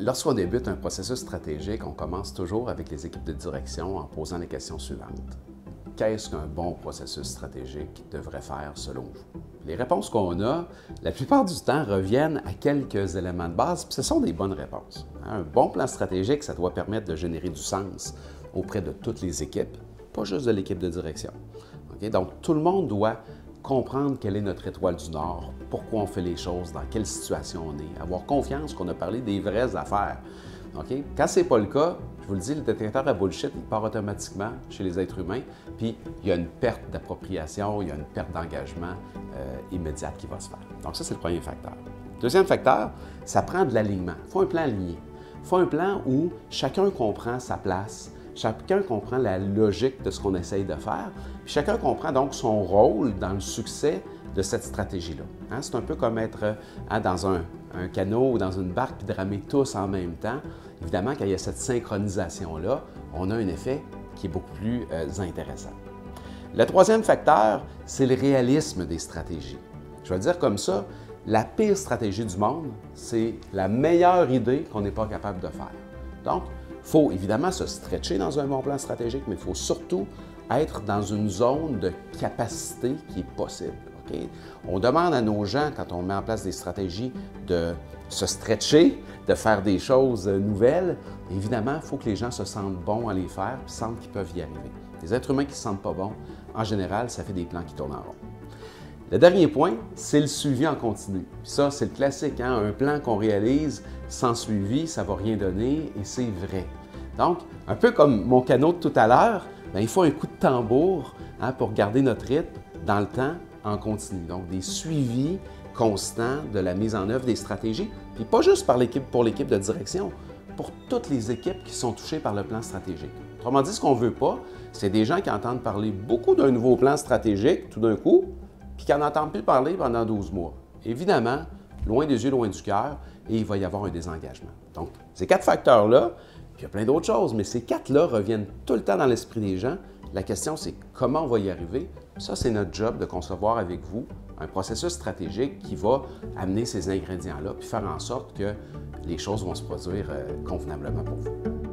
Lorsqu'on débute un processus stratégique, on commence toujours avec les équipes de direction en posant les questions suivantes. Qu'est-ce qu'un bon processus stratégique devrait faire selon vous? Les réponses qu'on a, la plupart du temps, reviennent à quelques éléments de base, puis ce sont des bonnes réponses. Un bon plan stratégique, ça doit permettre de générer du sens auprès de toutes les équipes, pas juste de l'équipe de direction. Okay? Donc, tout le monde doit comprendre quelle est notre étoile du Nord, pourquoi on fait les choses, dans quelle situation on est, avoir confiance qu'on a parlé des vraies affaires. Okay? Quand ce n'est pas le cas, je vous le dis, le détecteur à bullshit, il part automatiquement chez les êtres humains, puis il y a une perte d'appropriation, il y a une perte d'engagement immédiate qui va se faire. Donc ça, c'est le premier facteur. Deuxième facteur, ça prend de l'alignement. Il faut un plan aligné. Il faut un plan où chacun comprend sa place, chacun comprend la logique de ce qu'on essaye de faire, puis chacun comprend donc son rôle dans le succès de cette stratégie-là. Hein? C'est un peu comme être dans un canot ou dans une barque puis de ramer tous en même temps. Évidemment, quand il y a cette synchronisation-là, on a un effet qui est beaucoup plus intéressant. Le troisième facteur, c'est le réalisme des stratégies. Je vais le dire comme ça, la pire stratégie du monde, c'est la meilleure idée qu'on n'est pas capable de faire. Donc, il faut évidemment se stretcher dans un bon plan stratégique, mais il faut surtout être dans une zone de capacité qui est possible. Okay? On demande à nos gens, quand on met en place des stratégies, de se stretcher, de faire des choses nouvelles. Évidemment, il faut que les gens se sentent bons à les faire et sentent qu'ils peuvent y arriver. Les êtres humains qui ne se sentent pas bons, en général, ça fait des plans qui tournent en rond. Le dernier point, c'est le suivi en continu. Puis ça, c'est le classique. Hein? Un plan qu'on réalise sans suivi, ça ne va rien donner et c'est vrai. Donc, un peu comme mon canot de tout à l'heure, il faut un coup de tambour pour garder notre rythme dans le temps en continu. Donc, des suivis constants de la mise en œuvre des stratégies, puis pas juste pour l'équipe de direction, pour toutes les équipes qui sont touchées par le plan stratégique. Autrement dit, ce qu'on ne veut pas, c'est des gens qui entendent parler beaucoup d'un nouveau plan stratégique tout d'un coup, puis qui n'en entendent plus parler pendant 12 mois. Évidemment, loin des yeux, loin du cœur, et il va y avoir un désengagement. Donc, ces 4 facteurs-là, puis il y a plein d'autres choses, mais ces 4-là reviennent tout le temps dans l'esprit des gens. La question, c'est comment on va y arriver. Ça, c'est notre job de concevoir avec vous un processus stratégique qui va amener ces ingrédients-là, puis faire en sorte que les choses vont se produire convenablement pour vous.